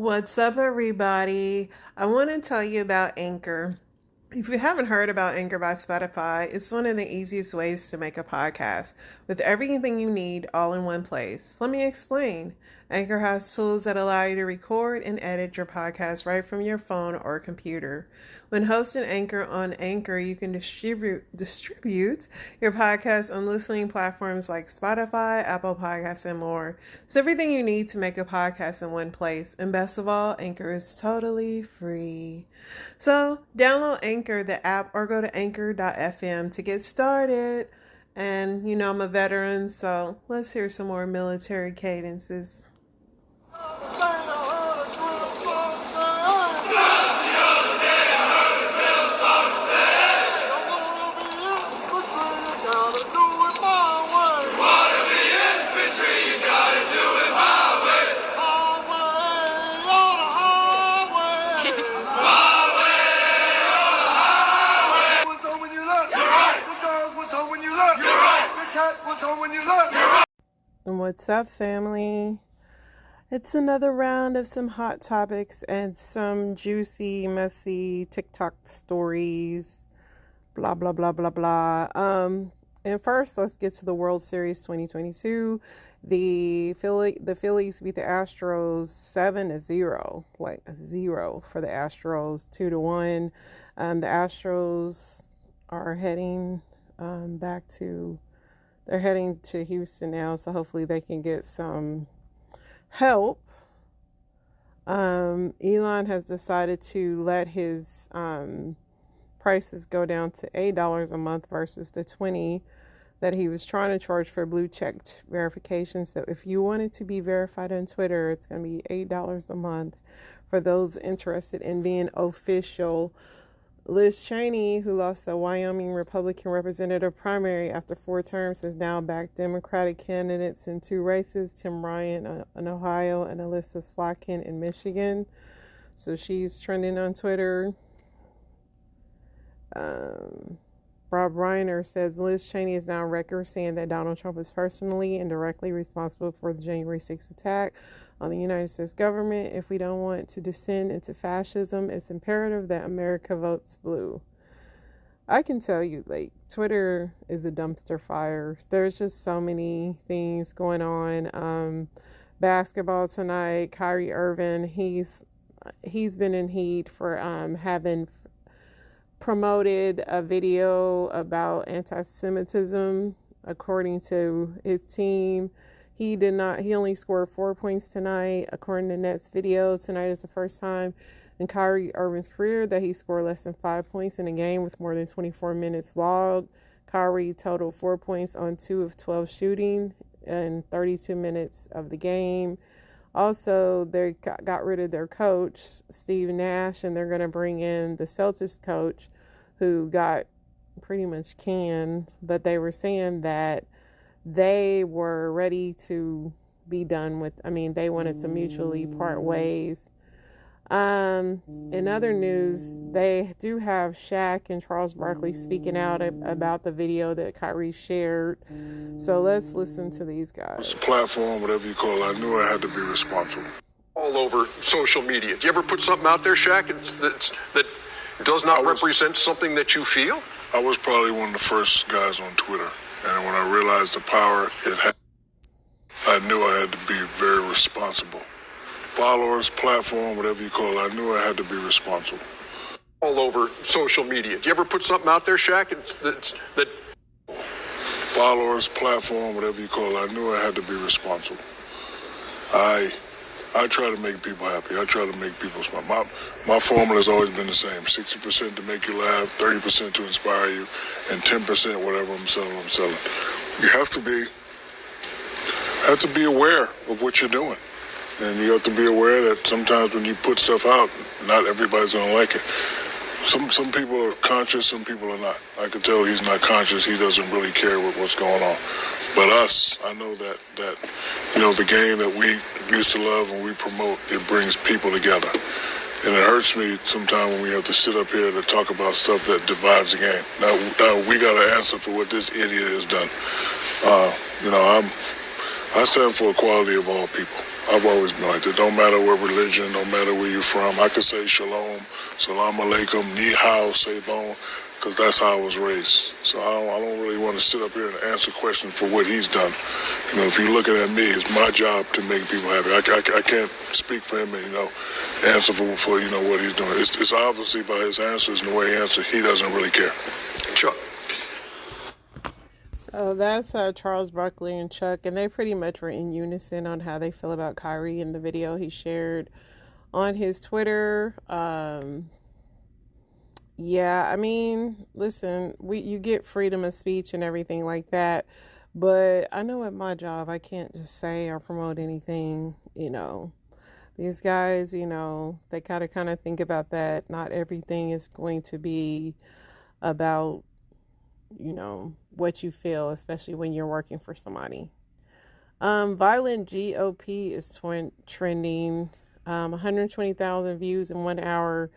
What's up, everybody? I want to tell you about Anchor. If you haven't heard about Anchor by Spotify, it's one of the easiest ways to make a podcast with everything you need all in one place. Let me explain. Anchor has tools that allow you to record and edit your podcast right from your phone or computer. When hosting Anchor on Anchor, you can distribute your podcast on listening platforms like Spotify, Apple Podcasts, and more. It's everything you need to make a podcast in one place. And best of all, Anchor is totally free. So download Anchor, the app, or go to anchor.fm to get started. And I'm a veteran, so let's hear some more military cadences. And what's up, family? It's another round of some hot topics and some juicy, messy TikTok stories. Blah, blah, blah, blah, blah. And first, let's get to the World Series 2022. The Phillies beat the Astros 7-0, like a 0 for the Astros, 2-1. The Astros are heading they're heading to Houston now, so hopefully they can get some help. Elon has decided to let his prices go down to $8 a month versus the $20 that he was trying to charge for blue check verification. So if you wanted to be verified on Twitter, it's going to be $8 a month for those interested in being official. Liz Cheney, who lost the Wyoming Republican representative primary after 4 terms, has now backed Democratic candidates in 2 races, Tim Ryan in Ohio and Alyssa Slotkin in Michigan. So she's trending on Twitter. Rob Reiner says Liz Cheney is now on record saying that Donald Trump is personally and directly responsible for the January 6th attack on the United States government. If we don't want to descend into fascism, it's imperative that America votes blue. I can tell you, Twitter is a dumpster fire. There's just so many things going on. Basketball tonight, Kyrie Irving, he's been in heat for having promoted a video about anti-Semitism. According to his team, he only scored 4 points tonight. According to Nets video, tonight is the first time in Kyrie Irving's career that he scored less than 5 points in a game with more than 24 minutes logged. Kyrie totaled 4 points on 2 of 12 shooting in 32 minutes of the game. Also, they got rid of their coach, Steve Nash, and they're going to bring in the Celtics coach, who got pretty much canned. But they were saying that they were ready to be done with, they wanted to mutually part ways. In other news, they do have Shaq and Charles Barkley speaking out about the video that Kyrie shared. So let's listen to these guys. It's a platform, whatever you call it. I knew I had to be responsible. All over social media. Do you ever put something out there, Shaq, that does not represent something that you feel? I was probably one of the first guys on Twitter. And when I realized the power it had, I knew I had to be very responsible. Followers, platform, whatever you call it, I knew I had to be responsible. All over social media. Do you ever put something out there, Shaq, that followers, platform, whatever you call it, I knew I had to be responsible. I try to make people happy. I try to make people smile. My formula has always been the same. 60% to make you laugh, 30% to inspire you, and 10% whatever I'm selling. You have to be aware of what you're doing. And you have to be aware that sometimes when you put stuff out, not everybody's going to like it. Some people are conscious, some people are not. I can tell he's not conscious. He doesn't really care what's going on. But us, I know that the game that we used to love and we promote, it brings people together. And it hurts me sometimes when we have to sit up here to talk about stuff that divides the game. Now we got to answer for what this idiot has done. I stand for equality of all people. I've always been like that. Don't matter what religion, don't matter where you're from. I could say shalom, salam alaikum, ni hao, sebon, because that's how I was raised. So I don't really want to sit up here and answer questions for what he's done. You know, if you're looking at me, it's my job to make people happy. I can't speak for him and, answer for what he's doing. It's obviously by his answers and the way he answers, he doesn't really care. Chuck. So that's Charles Barkley and Chuck, and they pretty much were in unison on how they feel about Kyrie in the video he shared on his Twitter. Yeah, I mean, listen, you get freedom of speech and everything like that, but I know at my job I can't just say or promote anything, These guys, they gotta kind of think about that. Not everything is going to be about, what you feel, especially when you're working for somebody. Violent GOP is trending. 120,000 views in 1 hour.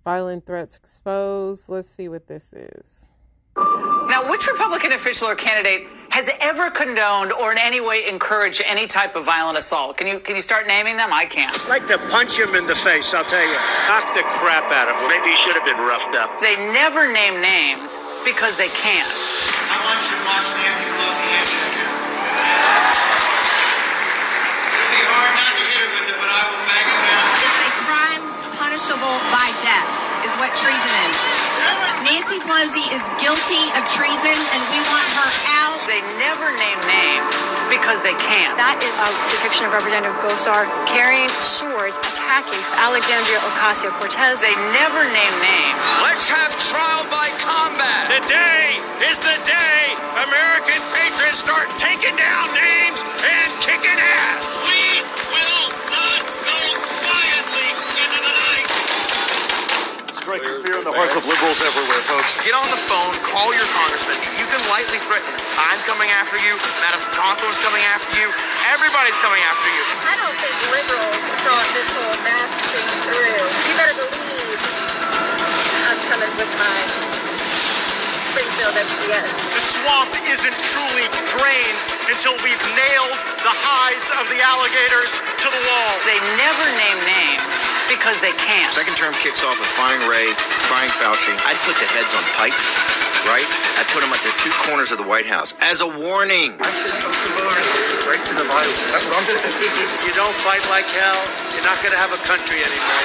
Violent threats exposed. Let's see what this is. Now, which Republican official or candidate has ever condoned or in any way encouraged any type of violent assault? Can you start naming them? I can't. I'd like to punch him in the face, I'll tell you. Knock the crap out of him. Maybe he should have been roughed up. They never name names because they can't. I want you to watch Nancy Pelosi answer you. It'll be hard not to hit her with it, but I will bang it down. It's a crime punishable by death, is what treason is. Nancy Pelosi is guilty of treason, and we want her out. They never name names because they can't. That is a depiction of Representative Gosar carrying swords, attacking Alexandria Ocasio-Cortez. They never name names. Let's have trial by combat. Today is the day American patriots start taking down names and kicking ass. We will not go quietly into the night. Striking fear in the hearts of liberals everywhere, folks. Get on the phone, call your congressman. You can lightly threaten him. I'm coming after you. Madison Cawthorn's coming after you. Everybody's coming after you. I don't think liberals thought this whole mask thing through. You better believe I'm coming with my Springfield MCS. The swamp isn't truly drained until we've nailed the hides of the alligators to the wall. They never name names because they can't. Second term kicks off with firing Ray, firing Fauci. I'd put the heads on pikes, right? I'd put them at the two corners of the White House as a warning. Right to the vital. That's what I'm doing. You don't fight like hell, you're not going to have a country anymore.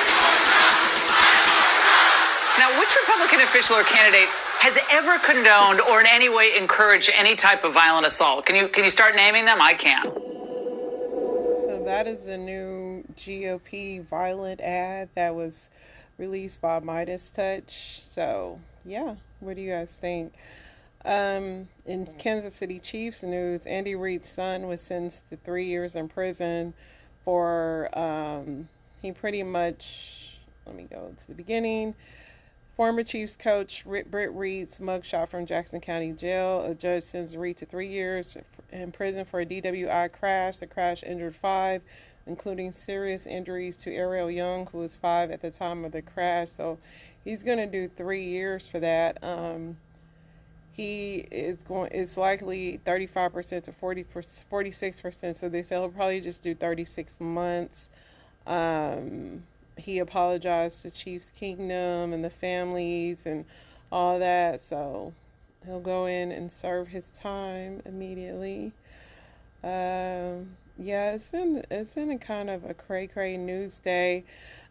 Now, which Republican official or candidate has ever condoned or in any way encouraged any type of violent assault? Can you start naming them? I can't. So that is the new GOP Violent ad that was released by Midas Touch. So, yeah, what do you guys think? In Kansas City Chiefs news, Andy Reid's son was sentenced to 3 years in prison for, he pretty much, let me go to the beginning. Former Chiefs coach Britt Reid's mugshot from Jackson County Jail. A judge sentenced Reid to 3 years in prison for a DWI crash. The crash injured 5, including serious injuries to Ariel Young, who was 5 at the time of the crash. So he's going to do 3 years for that. It's likely 35% to 46%. So they say he'll probably just do 36 months. He apologized to Chiefs Kingdom and the families and all that. So he'll go in and serve his time immediately. Yeah, it's been a kind of a cray news day.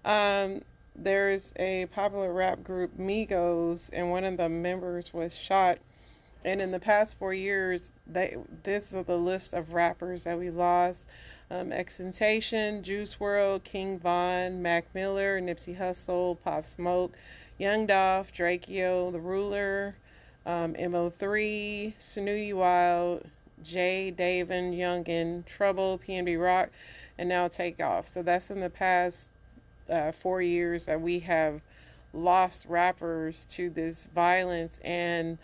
There's a popular rap group, Migos, and one of the members was shot. And in the past 4 years, this is the list of rappers that we lost. XXXTentacion, Juice WRLD, King Von, Mac Miller, Nipsey Hussle, Pop Smoke, Young Dolph, Drakeo, The Ruler, MO3, Snooty Wild, Jay, Davin, Youngin, Trouble, PNB Rock, and now Takeoff. So that's in the past 4 years that we have lost rappers to this violence. And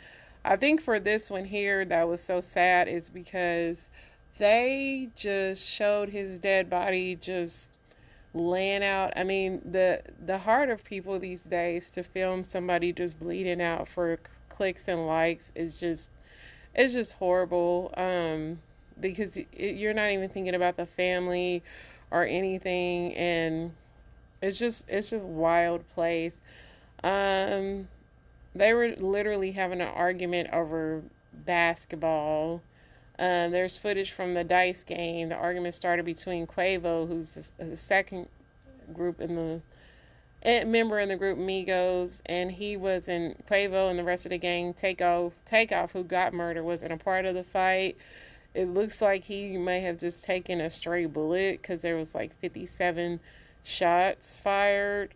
I think for this one here that was so sad is because they just showed his dead body just laying out. I mean, the heart of people these days to film somebody just bleeding out for clicks and likes is just horrible. Because you're not even thinking about the family or anything, and it's just a wild place. They were literally having an argument over basketball. There's footage from the dice game. The argument started between Quavo, who's the second group in the member in the group Migos, and he was in Quavo and the rest of the gang. Takeoff, who got murdered, wasn't a part of the fight. It looks like he may have just taken a stray bullet because there was like 57 shots fired.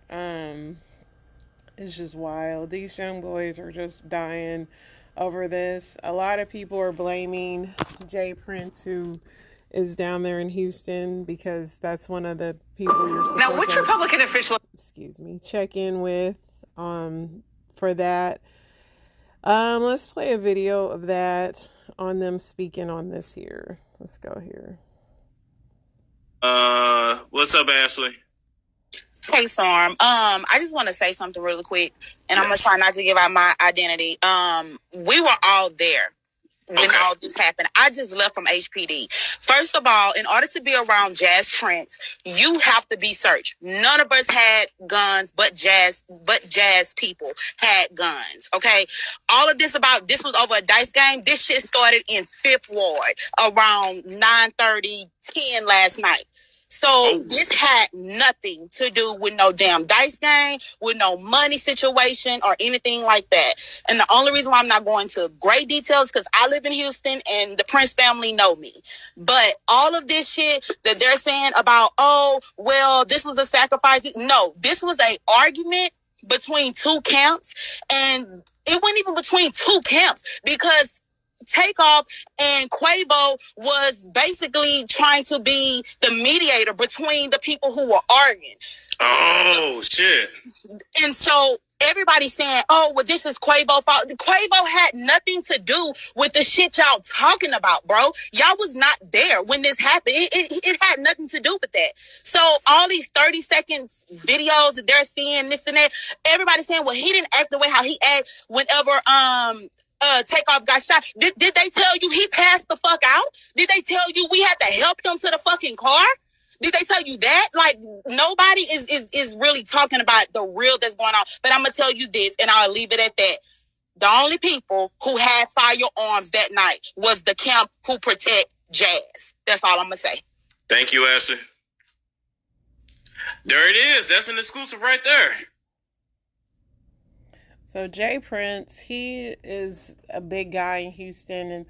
It's just wild. These young boys are just dying over this. A lot of people are blaming Jay Prince, who is down there in Houston, because that's one of the people you're supposed Now, which Republican official... check in with for that. Let's play a video of that on them speaking on this here. Let's go here. What's up, Ashley? Hey, Storm. I just want to say something really quick, and I'm gonna try not to give out my identity. We were all there when all this happened. I just left from HPD. First of all, in order to be around Jazz Prince, you have to be searched. None of us had guns, but Jazz people had guns. Okay, all of this was over a dice game. This shit started in 5th Ward around 9:30, 10 last night. So this had nothing to do with no damn dice game, with no money situation or anything like that. And the only reason why I'm not going to great details because I live in Houston and the Prince family know me. But all of this shit that they're saying about, oh, well, this was a sacrifice. No, this was an argument between two camps. And it wasn't even between two camps because Takeoff and Quavo was basically trying to be the mediator between the people who were arguing. Oh, shit. And so everybody's saying, oh, well, this is Quavo's fault. Quavo had nothing to do with the shit y'all talking about, bro. Y'all was not there when this happened. It had nothing to do with that. So all these 30-second videos that they're seeing, this and that, everybody's saying, well, he didn't act the way how he act whenever, Takeoff got shot. Did they tell you he passed the fuck out? Did they tell you we had to help him to the fucking car? Did they tell you that? Like, nobody is really talking about the real that's going on. But I'm going to tell you this, and I'll leave it at that. The only people who had firearms that night was the camp who protect Jazz. That's all I'm going to say. Thank you, Ashley. There it is. That's an exclusive right there. So Jay Prince, he is a big guy in Houston, and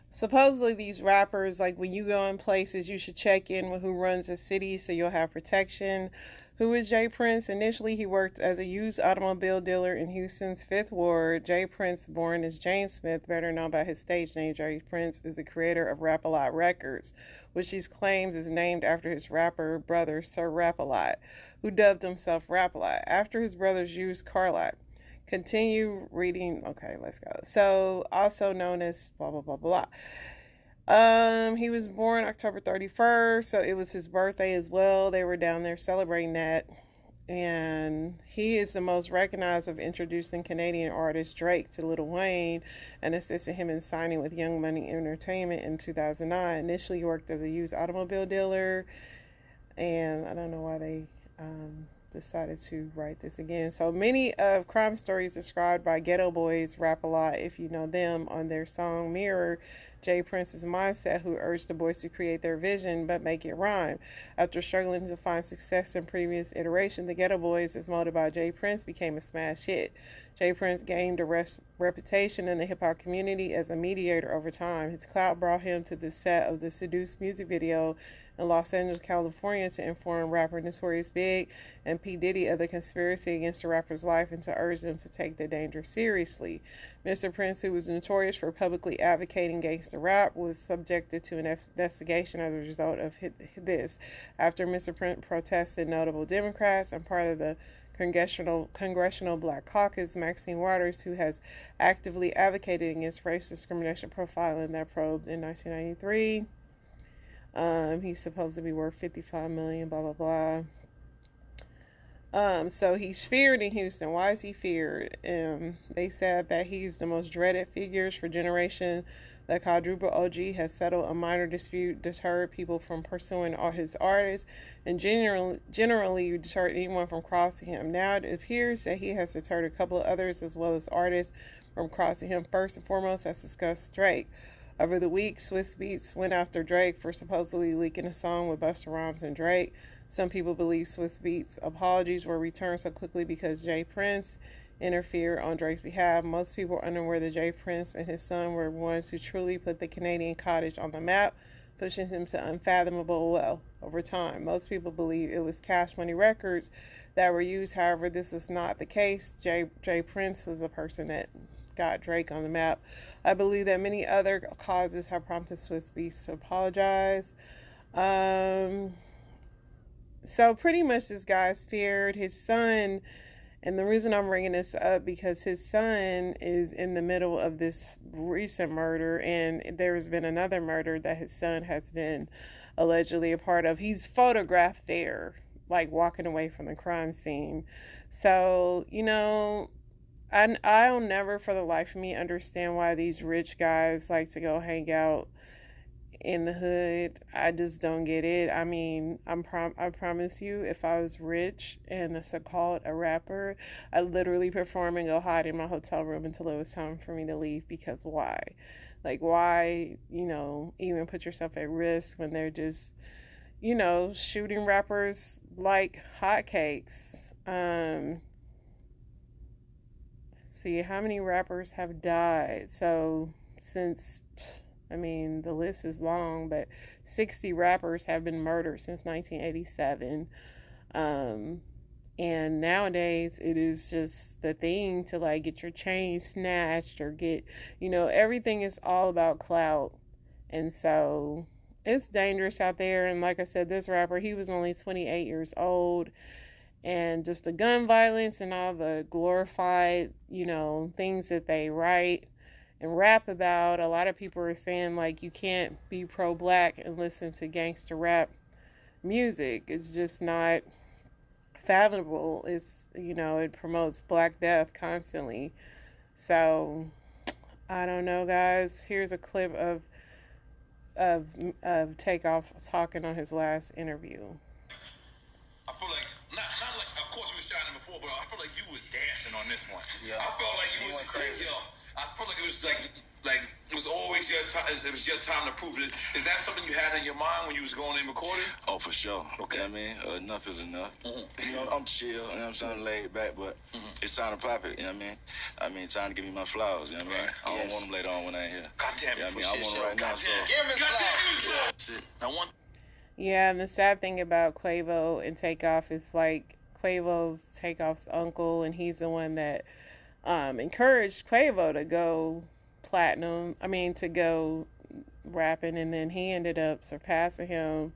supposedly these rappers, like when you go in places, you should check in with who runs the city so you'll have protection. Who is Jay Prince? Initially, he worked as a used automobile dealer in Houston's 5th Ward. Jay Prince, born as James Smith, better known by his stage name, Jay Prince, is the creator of Rap-A-Lot Records, which he claims is named after his rapper brother, Sir Rap-A-Lot, who dubbed himself Rap-A-Lot, after his brother's used car lot. Continue reading. Okay, let's go. So, also known as blah, blah, blah, blah. He was born October 31st, so it was his birthday as well. They were down there celebrating that. And he is the most recognized of introducing Canadian artist Drake to Lil Wayne and assisted him in signing with Young Money Entertainment in 2009. Initially, he worked as a used automobile dealer, and I don't know why they decided to write this again. So many of crime stories described by Ghetto Boys Rap-A-Lot, if you know them, on their song Mirror, Jay Prince's mindset, who urged the boys to create their vision but make it rhyme. After struggling to find success in previous iterations, the Ghetto Boys, as molded by Jay Prince, became a smash hit. Jay Prince gained a reputation in the hip-hop community as a mediator over time. His clout brought him to the set of the Seduce music video in Los Angeles, California, to inform rapper Notorious Big and P. Diddy of the conspiracy against the rapper's life and to urge them to take the danger seriously. Mr. Prince, who was notorious for publicly advocating gangster rap, was subjected to an investigation as a result of this. After Mr. Prince protested notable Democrats and part of the Congressional Black Caucus, Maxine Waters, who has actively advocated against race discrimination profiling that probed in 1993. He's supposed to be worth $55 million, blah, blah, blah. So he's feared in Houston. Why is he feared? They said that he's the most dreaded figures for generation. The quadruple OG has settled a minor dispute, deterred people from pursuing all his artists, and generally deterred anyone from crossing him. Now it appears that he has deterred a couple of others as well as artists from crossing him. First and foremost, as discussed, Drake. Over the week, Swizz Beatz went after Drake for supposedly leaking a song with Busta Rhymes and Drake. Some people believe Swizz Beatz' apologies were returned so quickly because Jay Prince interfered on Drake's behalf. Most people are unaware that Jay Prince and his son were ones who truly put the Canadian cottage on the map, pushing him to unfathomable wealth over time. Most people believe it was Cash Money Records that were used. However, this is not the case. Jay Prince was the person that got Drake on the map. I believe that many other causes have prompted Swizz Beatz to apologize. So pretty much this guy's feared. His son, and the reason I'm bringing this up because his son is in the middle of this recent murder, and there's been another murder that his son has been allegedly a part of. He's photographed there, like walking away from the crime scene. So, you know, I'll never for the life of me understand why these rich guys like to go hang out in the hood. I just don't get it. I mean, I promise you, if I was rich and so-called a rapper, I'd literally perform and go hide in my hotel room until it was time for me to leave. Because why? Like, why, you know, even put yourself at risk when they're just, you know, shooting rappers like hotcakes? See, how many rappers have died? So, since, I mean, the list is long, but 60 rappers have been murdered since 1987. And nowadays, it is just the thing to, like, get your chain snatched or get, you know, everything is all about clout. And so, it's dangerous out there. And like I said, this rapper, he was only 28 years old. And just the gun violence and all the glorified, you know, things that they write and rap about. A lot of people are saying, like, you can't be pro-black and listen to gangster rap music. It's just not fathomable. It's, you know, it promotes Black Death constantly. So, I don't know, guys. Here's a clip of Takeoff talking on his last interview. I feel like, not like, of course you was shining before, but I feel like you was dancing on this one. Yeah. I felt like you was just like, yo, I felt like it was like it was always your time. It was your time to prove it. Is that something you had in your mind when you was going in recording? Oh, for sure. Okay. You know what I mean? Enough is enough. Mm-hmm. You know, I'm chill, you know what I'm saying, laid back, but it's time to pop it, you know what I mean? I mean, time to give me my flowers, you know what I mean? I don't want them later on when I ain't here. God damn it, you know what I mean? I want them right now, so. Give me flowers. That's it. I want. Yeah, and the sad thing about Quavo and Takeoff is, like, Quavo's Takeoff's uncle, and he's the one that encouraged Quavo to go platinum. I mean, to go rapping, and then he ended up surpassing him.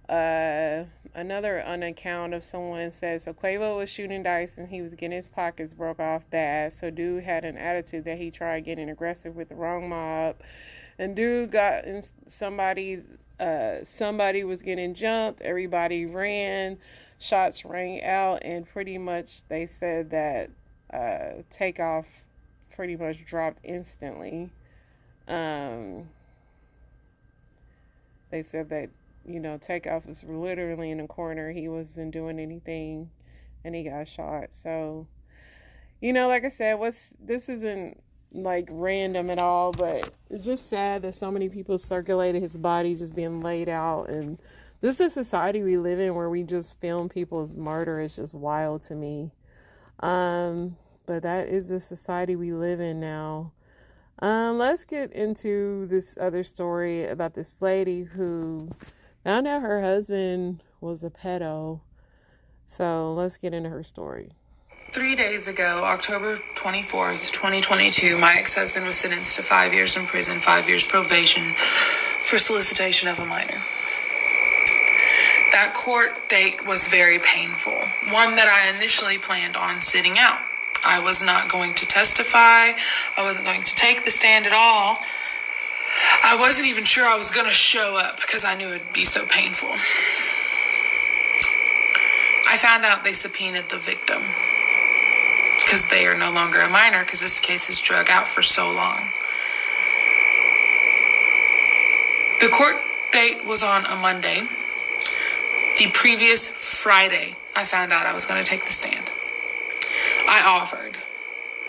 Another on account of someone says, so Quavo was shooting dice and he was getting his pockets broke off bad. So dude had an attitude that he tried getting aggressive with the wrong mob, and dude got in somebody was getting jumped. Everybody ran. Shots rang out, and pretty much they said that Takeoff pretty much dropped instantly. They said that, you know, Takeoff was literally in a corner. He wasn't doing anything, and he got shot. So, you know, like I said, this isn't like random at all, but it's just sad that so many people circulated his body just being laid out. And this is a society we live in where we just film people's murder. Is just wild to me. But that is the society we live in now. Let's get into this other story about this lady who found out her husband was a pedo. So let's get into her story. 3 days ago, October 24th, 2022, my ex-husband was sentenced to 5 years in prison, 5 years probation for solicitation of a minor. That court date was very painful, one that I initially planned on sitting out. I was not going to testify. I wasn't going to take the stand at all. I wasn't even sure I was going to show up because I knew it would be so painful. I found out they subpoenaed the victim because they are no longer a minor because this case has drug out for so long. The court date was on a Monday. The previous Friday, I found out I was going to take the stand. I offered.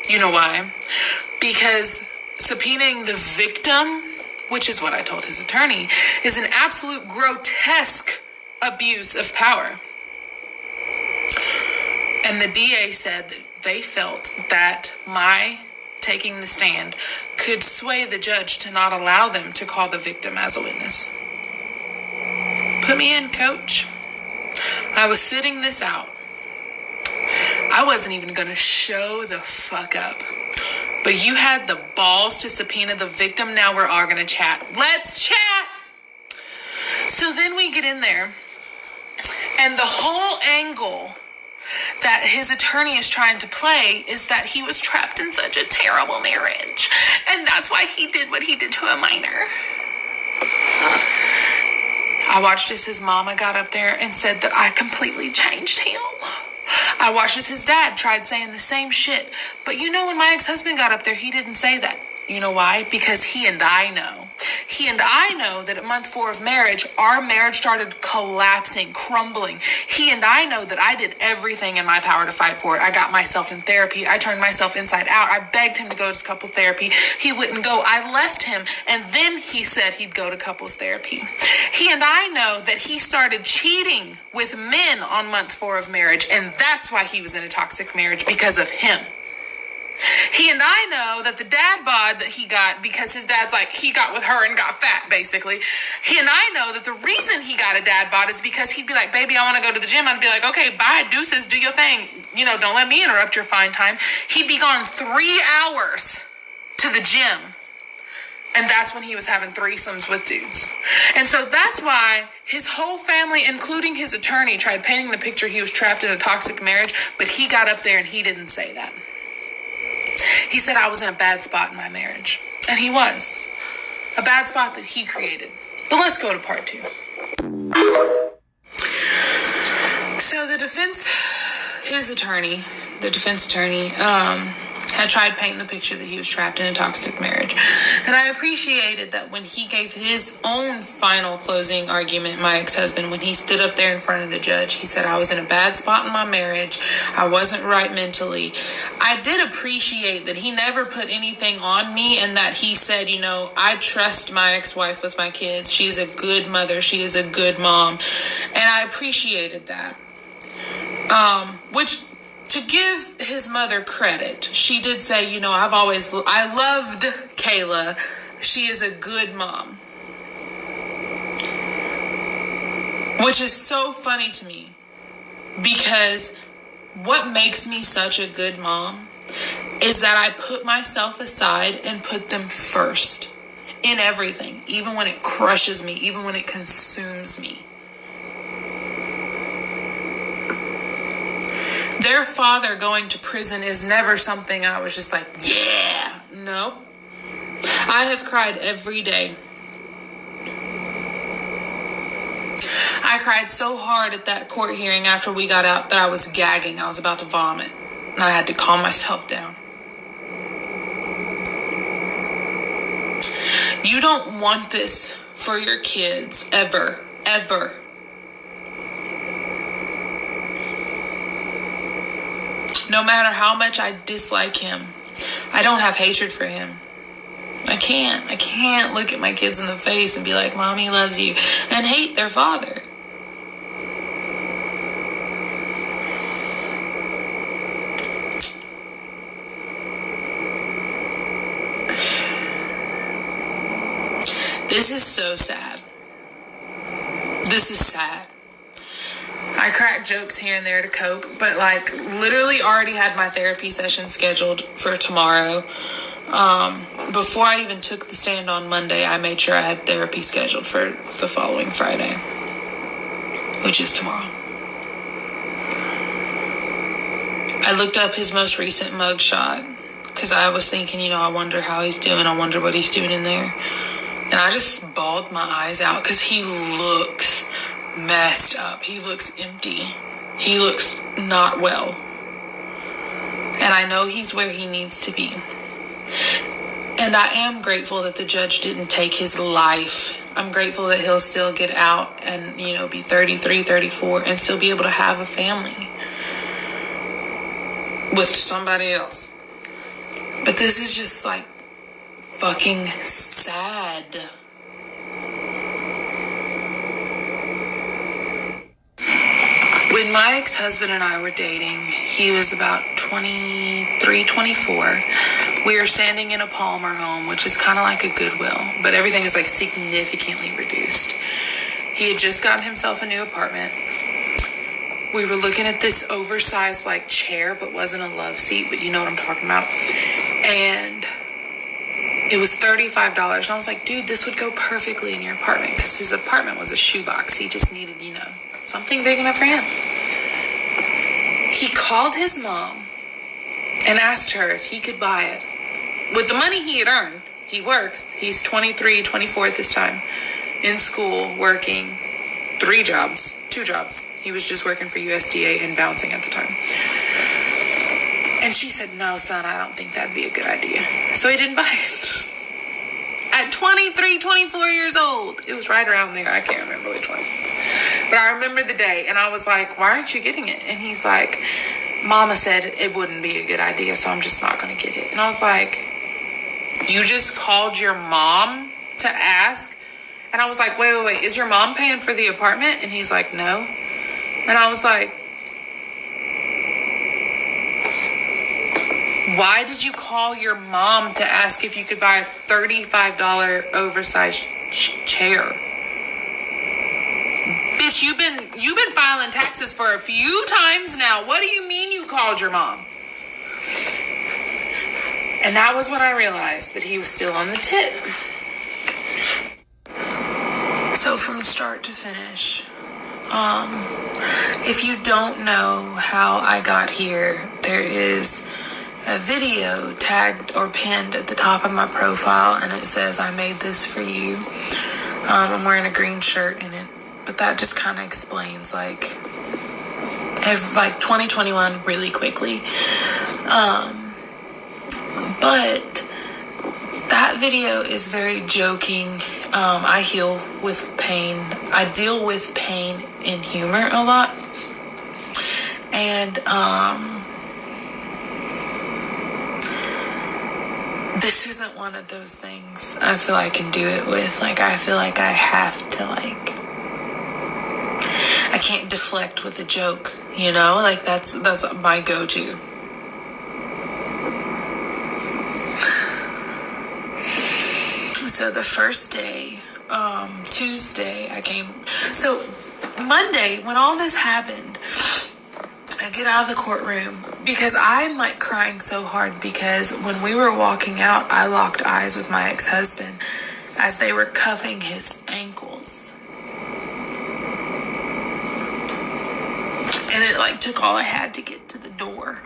You know why? Because subpoenaing the victim, which is what I told his attorney, is an absolute grotesque abuse of power. And the DA said that they felt that my taking the stand could sway the judge to not allow them to call the victim as a witness. Put me in, coach. I was sitting this out. I wasn't even going to show the fuck up. But you had the balls to subpoena the victim. Now we're all going to chat. Let's chat. So then we get in there. And the whole angle that his attorney is trying to play is that he was trapped in such a terrible marriage. And that's why he did what he did to a minor. I watched as his mama got up there and said that I completely changed him. I watched as his dad tried saying the same shit. But you know, when my ex-husband got up there, he didn't say that. You know why? Because he and I know. He and I know that at month 4 of marriage, our marriage started collapsing, crumbling. He and I know that I did everything in my power to fight for it. I got myself in therapy. I turned myself inside out. I begged him to go to couples therapy. He wouldn't go. I left him, and then he said he'd go to couples therapy. He and I know that he started cheating with men on month 4 of marriage, and that's why he was in a toxic marriage, because of him. He and I know that the dad bod that he got, because his dad's like, he got with her and got fat, basically. He and I know that the reason he got a dad bod is because he'd be like, baby, I want to go to the gym. I'd be like, okay, bye, deuces, do your thing. You know, don't let me interrupt your fine time. He'd be gone 3 hours to the gym. And that's when he was having threesomes with dudes. And so that's why his whole family, including his attorney, tried painting the picture he was trapped in a toxic marriage, but he got up there and he didn't say that. He said I was in a bad spot in my marriage. And he was. A bad spot that he created. But let's go to part 2. So the defense attorney, had tried painting the picture that he was trapped in a toxic marriage. And I appreciated that when he gave his own final closing argument, my ex-husband, when he stood up there in front of the judge, he said, I was in a bad spot in my marriage. I wasn't right mentally. I did appreciate that he never put anything on me, and that he said, you know, I trust my ex-wife with my kids. She is a good mother. She is a good mom. And I appreciated that. Which, to give his mother credit, she did say, you know, I loved Kayla. She is a good mom. Which is so funny to me, because what makes me such a good mom is that I put myself aside and put them first in everything, even when it crushes me, even when it consumes me. Their father going to prison is never something I was just like, yeah. No. I have cried every day. I cried so hard at that court hearing after we got out that I was gagging. I was about to vomit. And I had to calm myself down. You don't want this for your kids, ever, ever. No matter how much I dislike him, I don't have hatred for him. I can't look at my kids in the face and be like, Mommy loves you, and hate their father. This is so sad. This is sad. I crack jokes here and there to cope, but like literally already had my therapy session scheduled for tomorrow. Before I even took the stand on Monday, I made sure I had therapy scheduled for the following Friday, which is tomorrow. I looked up his most recent mugshot because I was thinking, you know, I wonder how he's doing. I wonder what he's doing in there. And I just bawled my eyes out because he looks messed up. He looks empty. He looks not well. And I know he's where he needs to be. And I am grateful that the judge didn't take his life. I'm grateful that he'll still get out and, be 33, 34 and still be able to have a family with somebody else. But this is just like fucking sad. When my ex-husband and I were dating, he was about 23, 24. We were standing in a Palmer home, which is kind of like a Goodwill, but everything is like significantly reduced. He had just gotten himself a new apartment. We were looking at this oversized like chair, but wasn't a love seat, but you know what I'm talking about. And it was $35. And I was like, dude, this would go perfectly in your apartment, because his apartment was a shoebox. He just needed, something big enough for him. He called his mom and asked her if he could buy it. With the money he had earned, he works. He's 23, 24 at this time, in school, working 2 jobs. He was just working for USDA and bouncing at the time. And she said, no, son, I don't think that'd be a good idea. So he didn't buy it. At 23, 24 years old. It was right around there. I can't remember which one. But I remember the day, and I was like, why aren't you getting it? And he's like, Mama said it wouldn't be a good idea, so I'm just not going to get it. And I was like, you just called your mom to ask? And I was like, wait, is your mom paying for the apartment? And he's like, no. And I was like, why did you call your mom to ask if you could buy a $35 oversized chair? Bitch, you've been filing taxes for a few times now. What do you mean you called your mom? And that was when I realized that he was still on the tip. So from start to finish, if you don't know how I got here, there is a video tagged or pinned at the top of my profile, and it says, I made this for you. I'm wearing a green shirt in it, but that just kind of explains like 2021 really quickly. But that video is very joking. I deal with pain and humor a lot. And this isn't one of those things I feel I can do it with. I feel like I have to, I can't deflect with a joke, that's my go-to. So the first day, Tuesday, so Monday, when all this happened, I get out of the courtroom because I'm crying so hard, because when we were walking out, I locked eyes with my ex-husband as they were cuffing his ankles. And it took all I had to get to the door.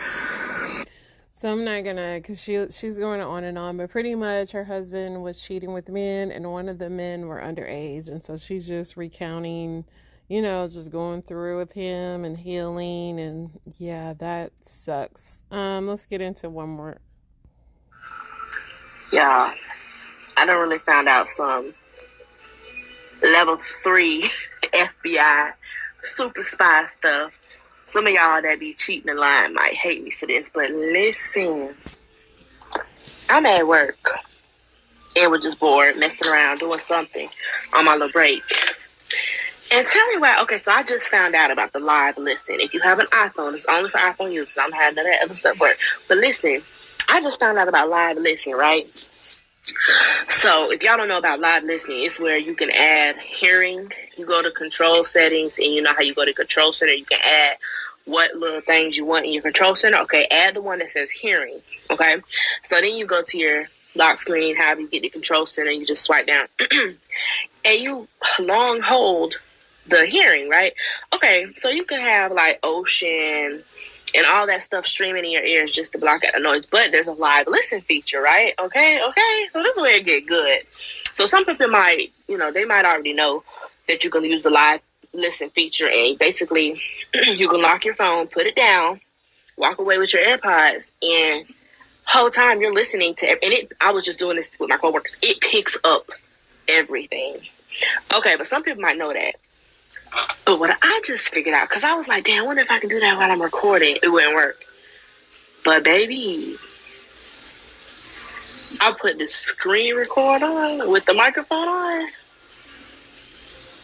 So I'm not gonna, because she's going on and on, but pretty much her husband was cheating with men, and one of the men were underage, and so she's just recounting, just going through with him and healing, and yeah, that sucks. Let's get into one more. Yeah, I done really found out some level 3 FBI super spy stuff. Some of y'all that be cheating and lying might hate me for this, but listen. I'm at work and was just bored, messing around, doing something on my little break. And tell me why. Okay, so I just found out about the live listen. If you have an iPhone, it's only for iPhone users. I'm having none of that other stuff work. But listen, I just found out about live listening, right? So if y'all don't know about live listening, it's where you can add hearing. You go to control settings, and you know how you go to control center, you can add what little things you want in your control center. Okay, add the one that says hearing. Okay, so then you go to your lock screen, however you get the control center, you just swipe down and you long hold the hearing, right? Okay, so you can have ocean and all that stuff streaming in your ears just to block out the noise. But there's a live listen feature, right? Okay. So this is where it get good. So some people might, they might already know that you can use the live listen feature, and basically you can lock your phone, put it down, walk away with your AirPods, and whole time you're listening to, and I was just doing this with my coworkers. It picks up everything. Okay, but some people might know that. But what I just figured out, because I was like, damn, I wonder if I can do that while I'm recording. It wouldn't work. But baby, I put the screen record on with the microphone on.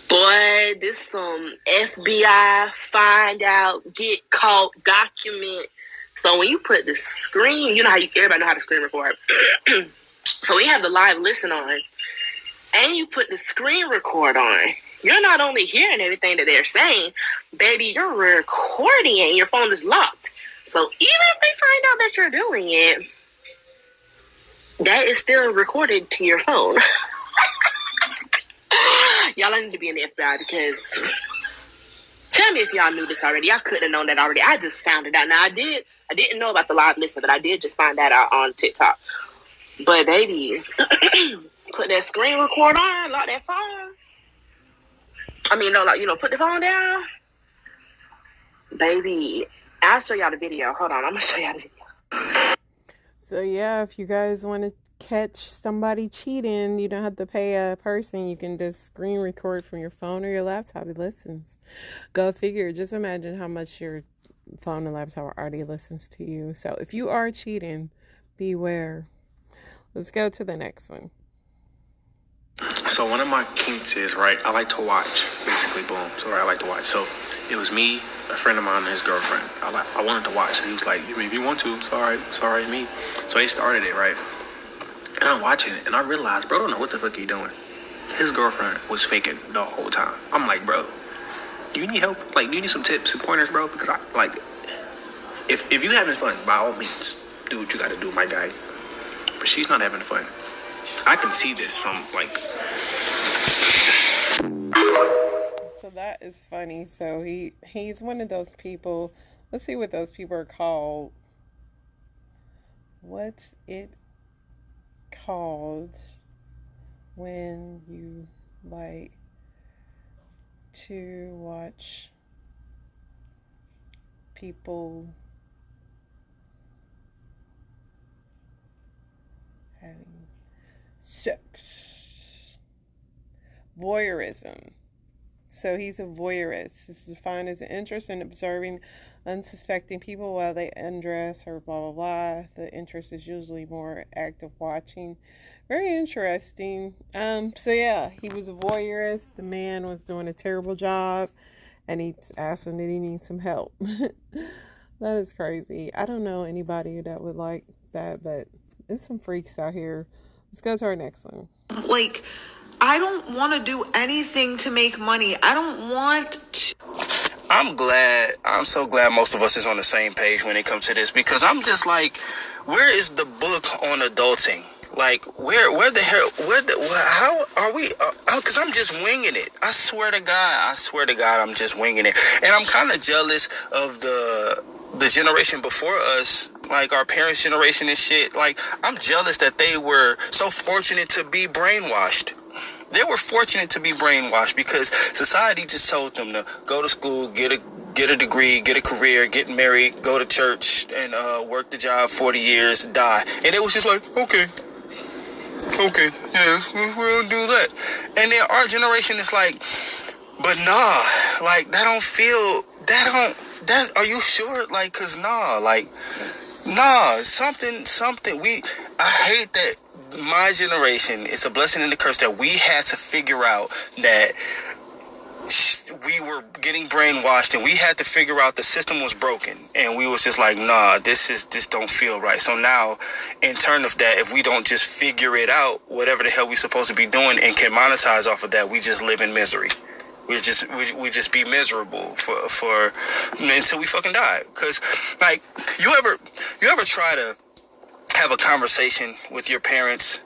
Boy, this some FBI find out, get caught, document. So when you put the screen, you know how everybody know how to screen record. So we have the live listen on, and you put the screen record on. You're not only hearing everything that they're saying, baby, you're recording it and your phone is locked. So even if they find out that you're doing it, that is still recorded to your phone. Y'all need to be in the FBI, because tell me if y'all knew this already. I couldn't have known that already. I just found it out. Now I didn't know about the live listen, but I did just find that out on TikTok. But baby, put that screen record on, lock that phone. I mean, no, like, put the phone down. Baby, I'll show y'all the video. Hold on, I'm gonna show y'all the video. So yeah, if you guys want to catch somebody cheating, you don't have to pay a person. You can just screen record from your phone or your laptop. It listens. Go figure. Just imagine how much your phone and laptop already listens to you. So if you are cheating, beware. Let's go to the next one. So one of my kinks is, right, I like to watch, basically, boom. So I like to watch. So it was me, a friend of mine, and his girlfriend. I wanted to watch. He was like, if you want to, it's all right, me. So they started it, right? And I'm watching it, and I realized, bro, I don't know what the fuck he doing. His girlfriend was faking the whole time. I'm like, bro, do you need help? Like, do you need some tips and pointers, bro? Because if you having fun, by all means, do what you got to do, my guy. But she's not having fun. I can see this from, So that is funny. So he's one of those people. Let's see what those people are called. What's it called when you like to watch people having sex? Voyeurism. So he's a voyeurist. This is defined as an interest in observing unsuspecting people while they undress or blah, blah, blah. The interest is usually more active watching. Very interesting. So yeah, he was a voyeurist. The man was doing a terrible job, and he asked him, did he need some help? That is crazy. I don't know anybody that would like that, but there's some freaks out here. Let's go to our next one. I don't want to do anything to make money. I don't want to. I'm so glad most of us is on the same page when it comes to this, because I'm just like, where is the book on adulting? Like, where the hell, how are we? Because I'm just winging it. I swear to God, I'm just winging it. And I'm kind of jealous of the generation before us, like our parents' generation and shit. Like, I'm jealous that they were so fortunate to be brainwashed. They were fortunate to be brainwashed because society just told them to go to school, get a degree, get a career, get married, go to church, and work the job 40 years, die. And it was just like, okay, yeah, we'll do that. And then our generation is like, but nah, like, are you sure? Like, cause nah, something, I hate that my generation, it's a blessing and a curse that we had to figure out that we were getting brainwashed, and we had to figure out the system was broken, and we was just like, nah, this don't feel right. So now, in turn of that, if we don't just figure it out, whatever the hell we supposed to be doing, and can monetize off of that, we just live in misery. We just be miserable for until we fucking die. Cause like, you ever try to have a conversation with your parents,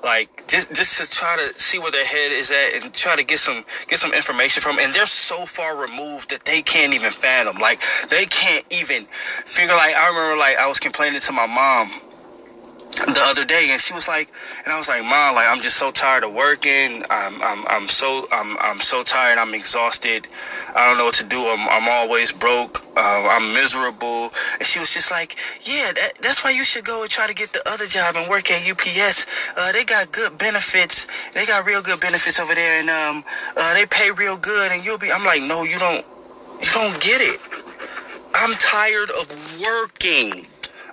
like just to try to see where their head is at and try to get some information from, and they're so far removed that they can't even fathom. Like, they can't even figure. Like, I remember, like, I was complaining to my mom the other day, and she was like, and I was like, Mom, like, I'm just so tired of working. I'm so tired. I'm exhausted. I don't know what to do. I'm always broke. I'm miserable. And she was just like, yeah, that's why you should go and try to get the other job and work at UPS. They got good benefits. They got real good benefits over there, and they pay real good. And I'm like, no, you don't get it. I'm tired of working.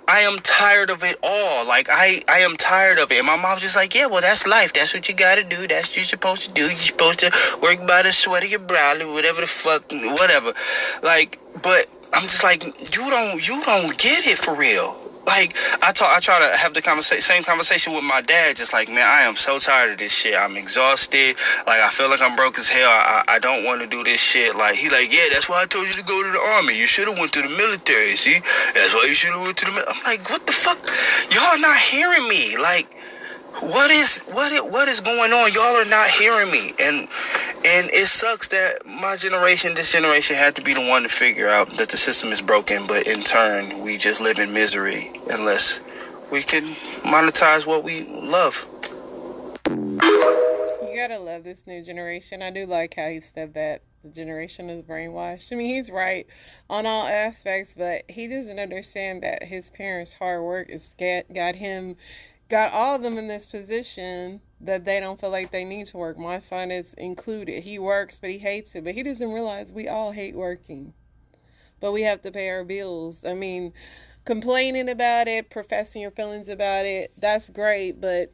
I am tired of it all. Like, I am tired of it. And my mom's just like, yeah, well, that's life. That's what you gotta do. That's what you're supposed to do. You're supposed to work by the sweat of your brow, whatever the fuck, whatever. Like, but I'm just like, you don't get it for real. Like, I try to have the same conversation with my dad, just like, man, I am so tired of this shit. I'm exhausted. Like, I feel like I'm broke as hell. I don't want to do this shit. Like, he like, yeah, that's why I told you to go to the army. You should have went to the military, see? That's why you should have went to the military. I'm like, what the fuck? Y'all not hearing me. Like, what is going on? Y'all are not hearing me. And it sucks that this generation had to be the one to figure out that the system is broken, but in turn, we just live in misery unless we can monetize what we love. You gotta love this new generation. I do like how he said that the generation is brainwashed. I mean, he's right on all aspects, but he doesn't understand that his parents' hard work got all of them in this position that they don't feel like they need to work. My son is included. He works, but he hates it. But he doesn't realize we all hate working. But we have to pay our bills. I mean, complaining about it, professing your feelings about it, that's great, but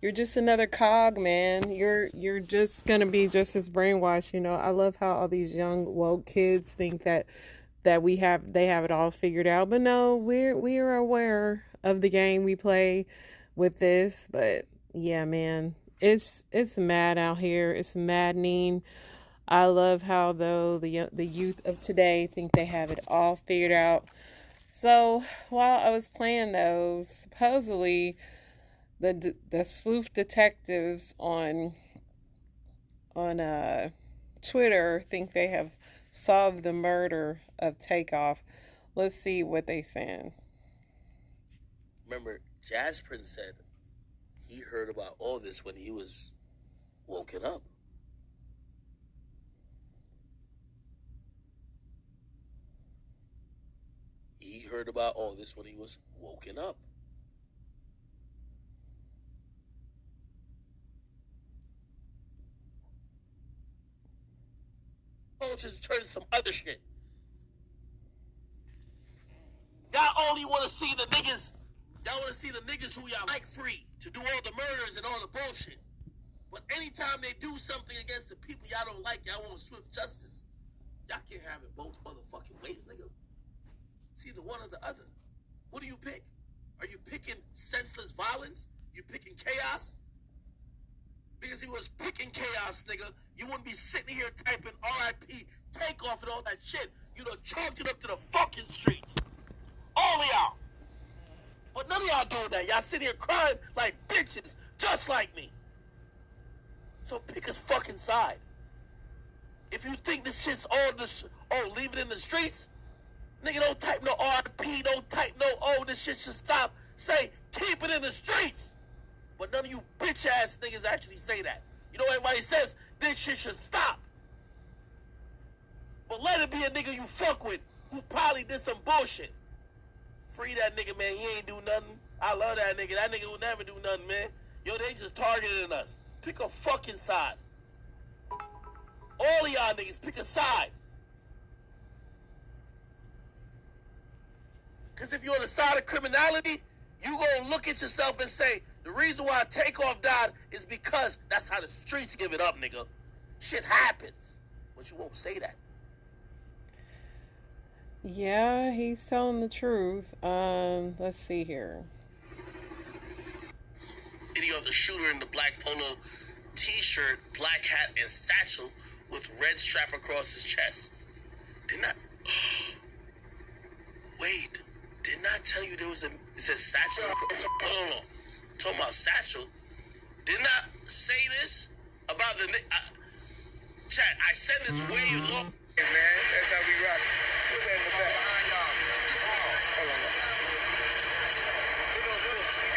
you're just another cog, man. You're just gonna be just as brainwashed, you know. I love how all these young woke kids think that they have it all figured out. But no, we are aware of the game we play with this. But yeah, man, it's mad out here. It's maddening. I love how though the youth of today think they have it all figured out. So while I was playing those, supposedly the sleuth detectives on Twitter think they have solved the murder of Takeoff. Let's see what they saying. Remember, Jazz Prince said he heard about all this when he was woken up. He heard about all this when he was woken up. Oh, just turn some other shit. Y'all only want to see the niggas. Y'all want to see the niggas who y'all like free to do all the murders and all the bullshit. But anytime they do something against the people y'all don't like, y'all want swift justice. Y'all can't have it both motherfucking ways, nigga. It's either one or the other. What do you pick? Are you picking senseless violence? You picking chaos? Because if you was picking chaos, nigga, you wouldn't be sitting here typing RIP, Takeoff and all that shit. You'd have chalked it up to the fucking streets. All of y'all. But none of y'all doing that. Y'all sit here crying like bitches, just like me. So pick a fucking side. If you think this shit's all leave it in the streets, nigga, don't type no RP, don't type no, this shit should stop. Say, keep it in the streets. But none of you bitch ass niggas actually say that. You know, everybody says this shit should stop. But let it be a nigga you fuck with who probably did some bullshit. Free that nigga, man. He ain't do nothing. I love that nigga. That nigga will never do nothing, man. Yo, they just targeting us. Pick a fucking side. All of y'all niggas, pick a side. Because if you're on the side of criminality, you gonna look at yourself and say, the reason why Takeoff died is because that's how the streets give it up, nigga. Shit happens. But you won't say that. Yeah, he's telling the truth. Let's see here. Video of the shooter in the black polo t-shirt, black hat, and satchel with red strap across his chest. Wait, didn't I tell you there was it says satchel? No. Talking about satchel. Didn't I say this about the chat? I said this way long. Hey, man, that's how we rock. Put that in the back. Hold on.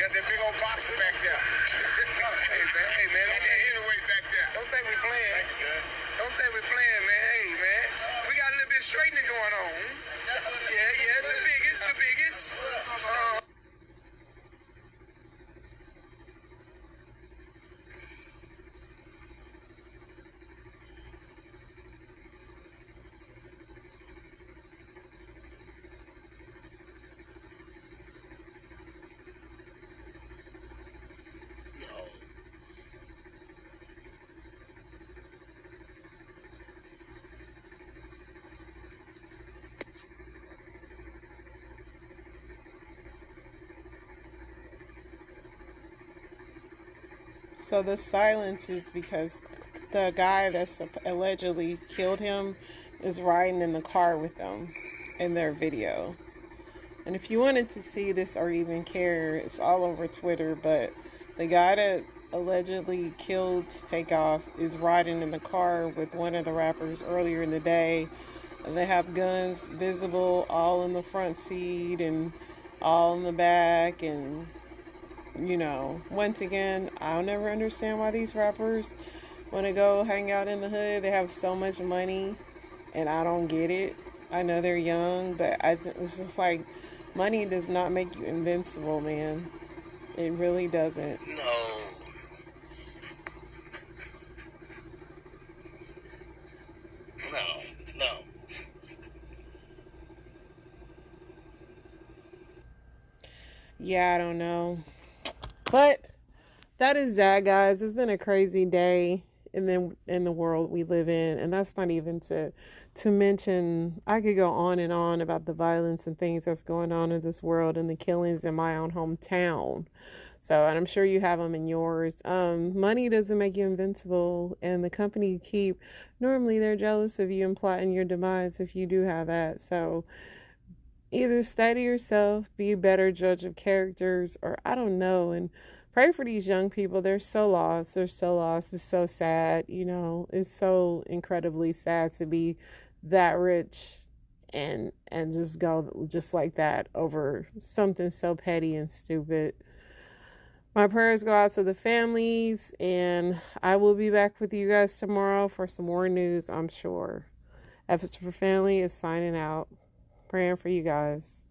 got that big old boxer back there. Hey man, that's that heavyweight back there. Don't think we playing. Thank you, man. Don't think we playing, man. Hey man, we got a little bit of straightening going on. Yeah, the biggest. So the silence is because the guy that's allegedly killed him is riding in the car with them in their video. And if you wanted to see this or even care, it's all over Twitter, but the guy that allegedly killed Takeoff is riding in the car with one of the rappers earlier in the day. And they have guns visible all in the front seat and all in the back. And, you know, once again, I'll never understand why these rappers want to go hang out in the hood. They have so much money, and I don't get it. I know they're young, but it's just like, money does not make you invincible, man. It really doesn't. No. Yeah, I don't know. But that is that, guys. It's been a crazy day in the world we live in, and that's not even to mention, I could go on and on about the violence and things that's going on in this world and the killings in my own hometown. So, and I'm sure you have them in yours. Money doesn't make you invincible, and the company you keep, normally they're jealous of you and plotting your demise if you do have that. So either study yourself, be a better judge of characters, or I don't know, and pray for these young people. They're so lost. It's so sad. You know, it's so incredibly sad to be that rich and just go just like that over something so petty and stupid. My prayers go out to the families, and I will be back with you guys tomorrow for some more news, I'm sure. Efforts for Family is signing out. Praying for you guys.